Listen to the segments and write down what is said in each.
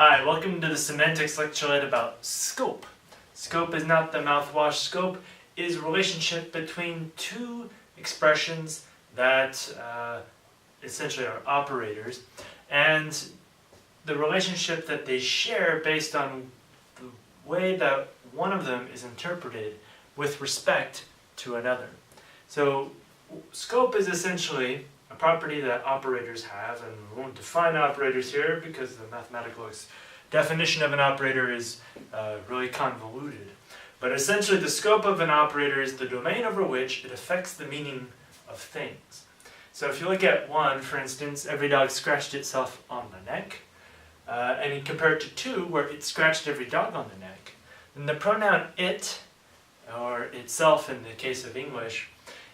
Hi, welcome to the Semantics lecture about scope. Scope is not the mouthwash. Scope is a relationship between two expressions that essentially are operators, and the relationship that they share based on the way that one of them is interpreted with respect to another. So scope is essentially a property that operators have, and we won't define operators here because the mathematical definition of an operator is really convoluted. But essentially the scope of an operator is the domain over which it affects the meaning of things. So if you look at 1, for instance, every dog scratched itself on the neck, and you compare it to 2, where it scratched every dog on the neck, then the pronoun it, or itself in the case of English,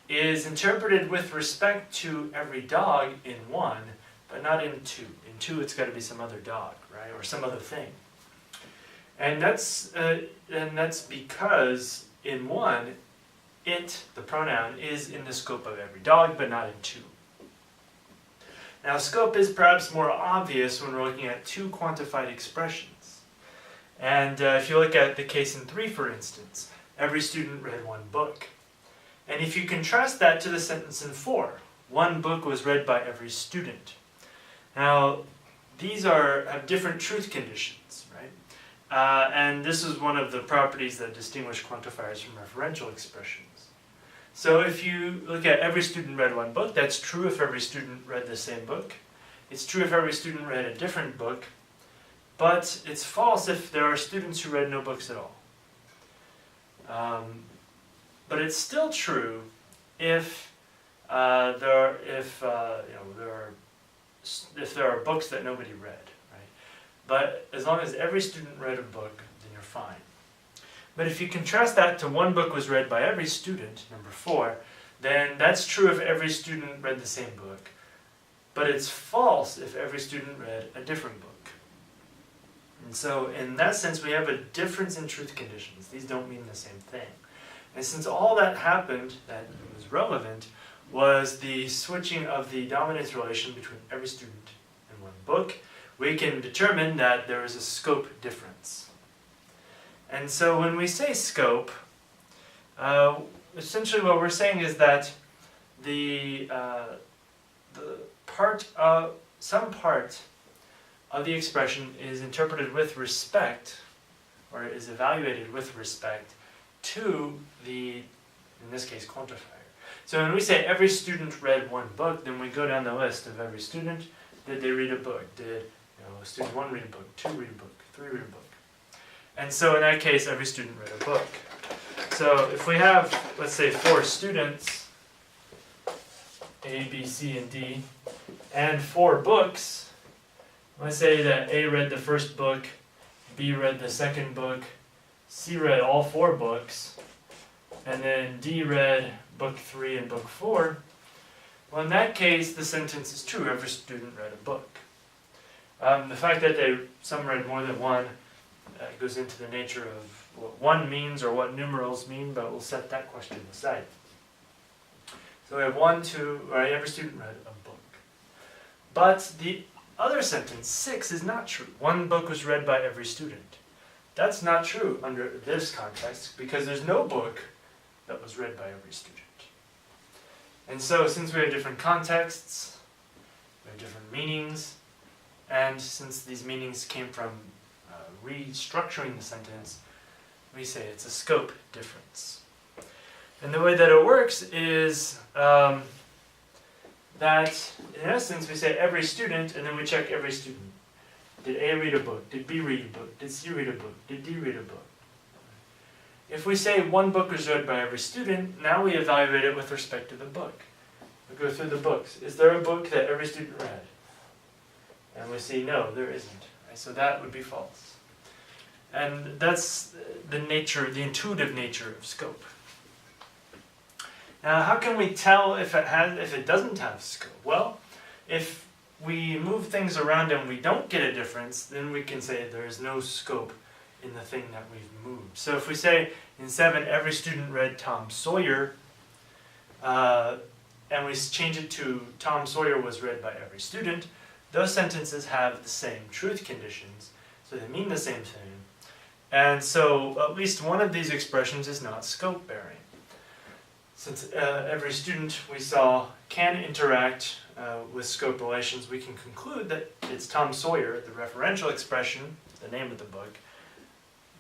is interpreted with respect to every dog in 1, but not in 2. In 2 it's got to be some other dog, right, or some other thing. And that's because in 1, it, the pronoun, is in the scope of every dog, but not in 2. Now scope is perhaps more obvious when we're looking at two quantified expressions. And if you look at the case in 3, for instance, every student read 1 book. And if you contrast that to the sentence in 4, 1 book was read by every student. Now, these have different truth conditions, right? And this is one of the properties that distinguish quantifiers from referential expressions. So if you look at every student read 1 book, that's true if every student read the same book. It's true if every student read a different book, but it's false if there are students who read no books at all. But it's still true if there are books that nobody read, right? But as long as every student read a book, then you're fine. But if you contrast that to 1 book was read by every student, number 4, then that's true if every student read the same book. But it's false if every student read a different book. And so in that sense, we have a difference in truth conditions. These don't mean the same thing. And since all that happened, that was relevant, was the switching of the dominance relation between every student and 1 book, we can determine that there is a scope difference. And so when we say scope, essentially what we're saying is that some part of the expression is interpreted with respect, or is evaluated with respect to the, in this case, quantifier. So when we say every student read 1 book, then we go down the list of every student. Did they read a book? Did student 1 read a book, 2 read a book, 3 read a book? And so in that case, every student read a book. So if we have, let's say, 4 students, A, B, C, and D, and 4 books, let's say that A read the first book, B read the second book, C read all 4 books, and then D read book 3 and book 4. Well, in that case, the sentence is true. Every student read a book. The fact that some read more than 1 goes into the nature of what 1 means or what numerals mean, but we'll set that question aside. So we have 1, 2, right? Every student read a book. But the other sentence, 6, is not true. 1 book was read by every student. That's not true under this context because there's no book that was read by every student. And so since we have different contexts, we have different meanings, and since these meanings came from restructuring the sentence, we say it's a scope difference. And the way that it works is that, in essence, we say every student, and then we check every student. Did A read a book? Did B read a book? Did C read a book? Did D read a book? If we say 1 book was read by every student, now we evaluate it with respect to the book. We go through the books. Is there a book that every student read? And we say, no, there isn't. Right? So that would be false. And that's the intuitive nature of scope. Now, how can we tell if it doesn't have scope? Well, if we move things around and we don't get a difference, then we can say there is no scope in the thing that we've moved. So if we say in 7, every student read Tom Sawyer, and we change it to Tom Sawyer was read by every student, those sentences have the same truth conditions so they mean the same thing. And so at least one of these expressions is not scope bearing. Since every student we saw can interact with scope relations, we can conclude that it's Tom Sawyer, the referential expression, the name of the book,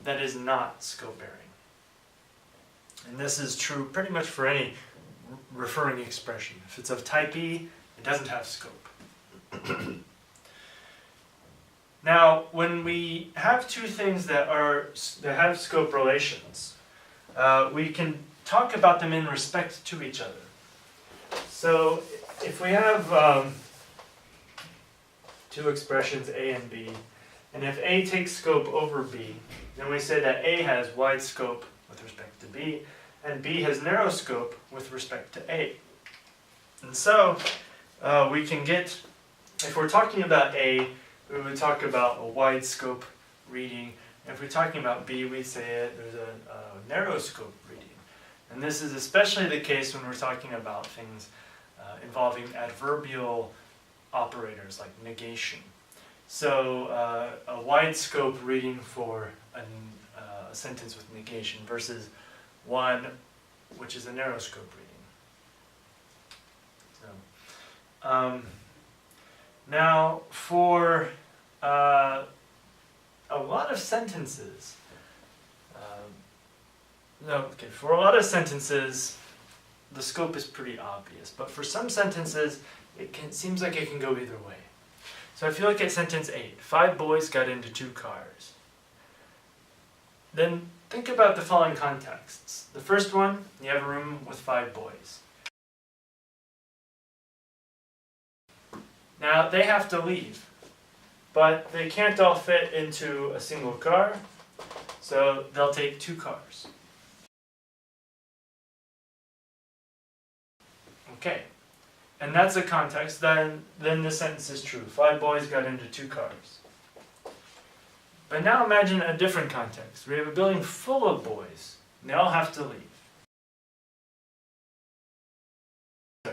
that is not scope bearing. And this is true pretty much for any referring expression. If it's of type E, it doesn't have scope. Now, when we have two things that have scope relations, we can talk about them in respect to each other. So, if we have two expressions A and B, and if A takes scope over B, then we say that A has wide scope with respect to B, and B has narrow scope with respect to A. And so, we can get, if we're talking about A, we would talk about a wide scope reading. If we're talking about B, we say there's a narrow scope reading. And this is especially the case when we're talking about things involving adverbial operators like negation. So a wide scope reading for a sentence with negation versus one which is a narrow scope reading. So, now for a lot of sentences, for a lot of sentences, the scope is pretty obvious. But for some sentences, seems like it can go either way. So if you look at sentence 8, 5 boys got into 2 cars. Then think about the following contexts. The first one, you have a room with 5 boys. Now they have to leave, but they can't all fit into a single car, so they'll take 2 cars. Okay, and that's the context, then the sentence is true. 5 boys got into 2 cars. But now imagine a different context. We have a building full of boys, and they all have to leave.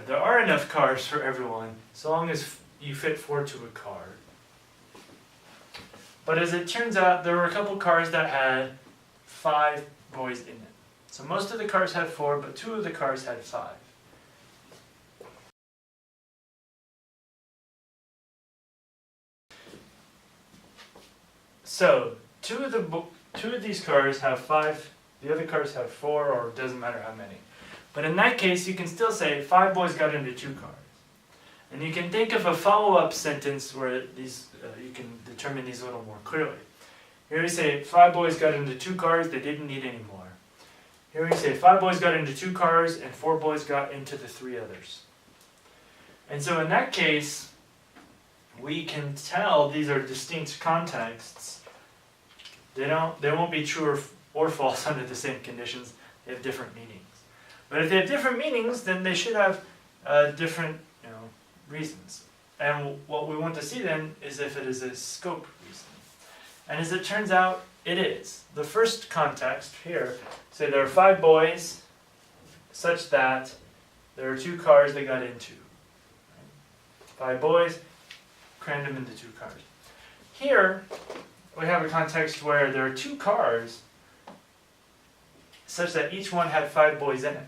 There are enough cars for everyone, so long as you fit 4 to a car. But as it turns out, there were a couple cars that had 5 boys in it. So most of the cars had 4, but 2 of the cars had 5. So, two of these cars have 5, the other cars have 4, or it doesn't matter how many. But in that case, you can still say 5 boys got into 2 cars. And you can think of a follow-up sentence where you can determine these a little more clearly. Here we say 5 boys got into 2 cars, they didn't need any more. Here we say 5 boys got into 2 cars, and 4 boys got into the 3 others. And so in that case, we can tell these are distinct contexts. They won't be true or false under the same conditions. They have different meanings. But if they have different meanings, then they should have different reasons. And what we want to see then is if it is a scope reason. And as it turns out, it is. The first context here, say there are 5 boys such that there are 2 cars they got into. 5 boys, crammed them into 2 cars. Here, we have a context where there are 2 cars such that each one had 5 boys in it.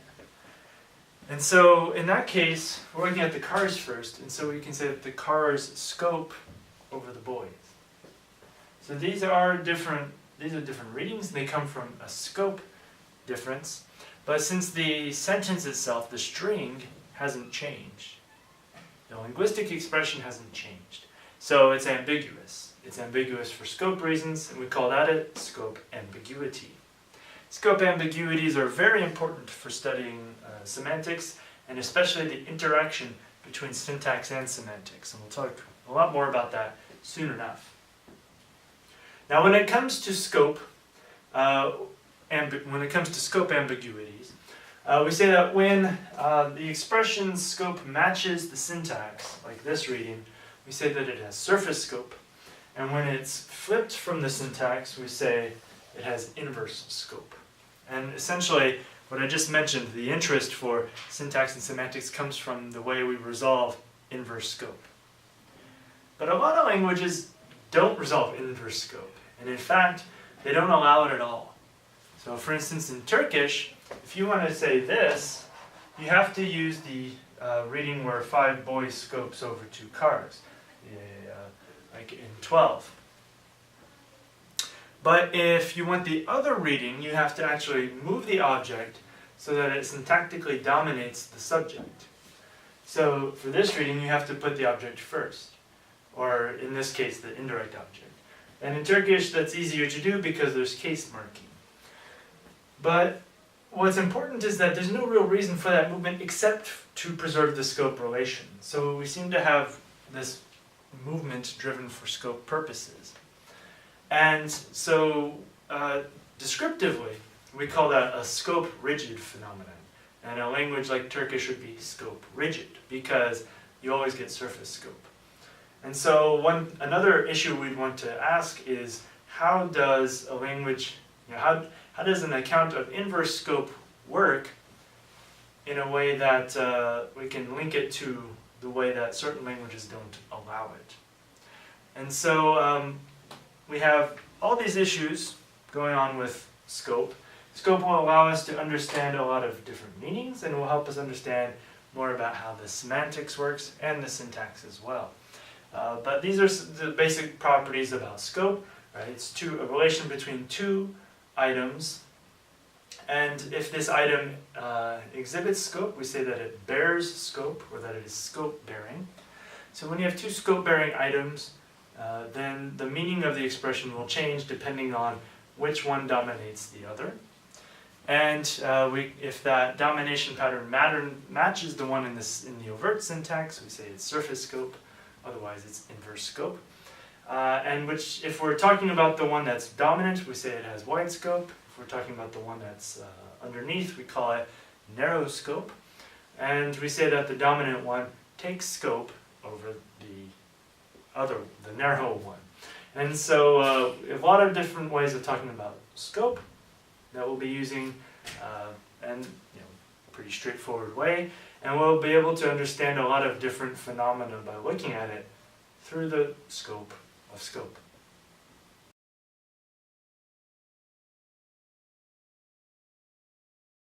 And so, in that case, we're looking at the cars first, and so we can say that the cars scope over the boys. So these are different readings, and they come from a scope difference. But since the sentence itself, the string, hasn't changed, the linguistic expression hasn't changed. So it's ambiguous. It's ambiguous for scope reasons, and we call that a scope ambiguity. Scope ambiguities are very important for studying semantics, and especially the interaction between syntax and semantics. And we'll talk a lot more about that soon enough. Now, when it comes to scope, ambiguities, we say that when the expression scope matches the syntax, like this reading, we say that it has surface scope. And when it's flipped from the syntax, we say it has inverse scope. And essentially, what I just mentioned, the interest for syntax and semantics comes from the way we resolve inverse scope. But a lot of languages don't resolve inverse scope. And in fact, they don't allow it at all. So for instance, in Turkish, if you want to say this, you have to use the reading where 5 boys scopes over 2 cars, like in 12. But if you want the other reading, you have to actually move the object so that it syntactically dominates the subject. So for this reading, you have to put the object first, or in this case, the indirect object. And in Turkish, that's easier to do because there's case marking. But what's important is that there's no real reason for that movement except to preserve the scope relation. So we seem to have this movement driven for scope purposes. And so descriptively, we call that a scope rigid phenomenon. And a language like Turkish would be scope rigid because you always get surface scope. And so another issue we'd want to ask is, how does a language, how does an account of inverse scope work in a way that we can link it to the way that certain languages don't allow it? And so we have all these issues going on with scope. Scope will allow us to understand a lot of different meanings and will help us understand more about how the semantics works and the syntax as well. But these are the basic properties about scope. Right? It's a relation between 2 items, and if this item exhibits scope, we say that it bears scope, or that it is scope bearing. So when you have 2 scope bearing items, then the meaning of the expression will change depending on which one dominates the other. And if that domination pattern matches the one in the overt syntax, we say it's surface scope, otherwise it's inverse scope. And if we're talking about the one that's dominant, we say it has wide scope. If we're talking about the one that's underneath, we call it narrow scope. And we say that the dominant one takes scope over the narrow one. And so a lot of different ways of talking about scope that we'll be using, and pretty straightforward way. And we'll be able to understand a lot of different phenomena by looking at it through the scope of scope.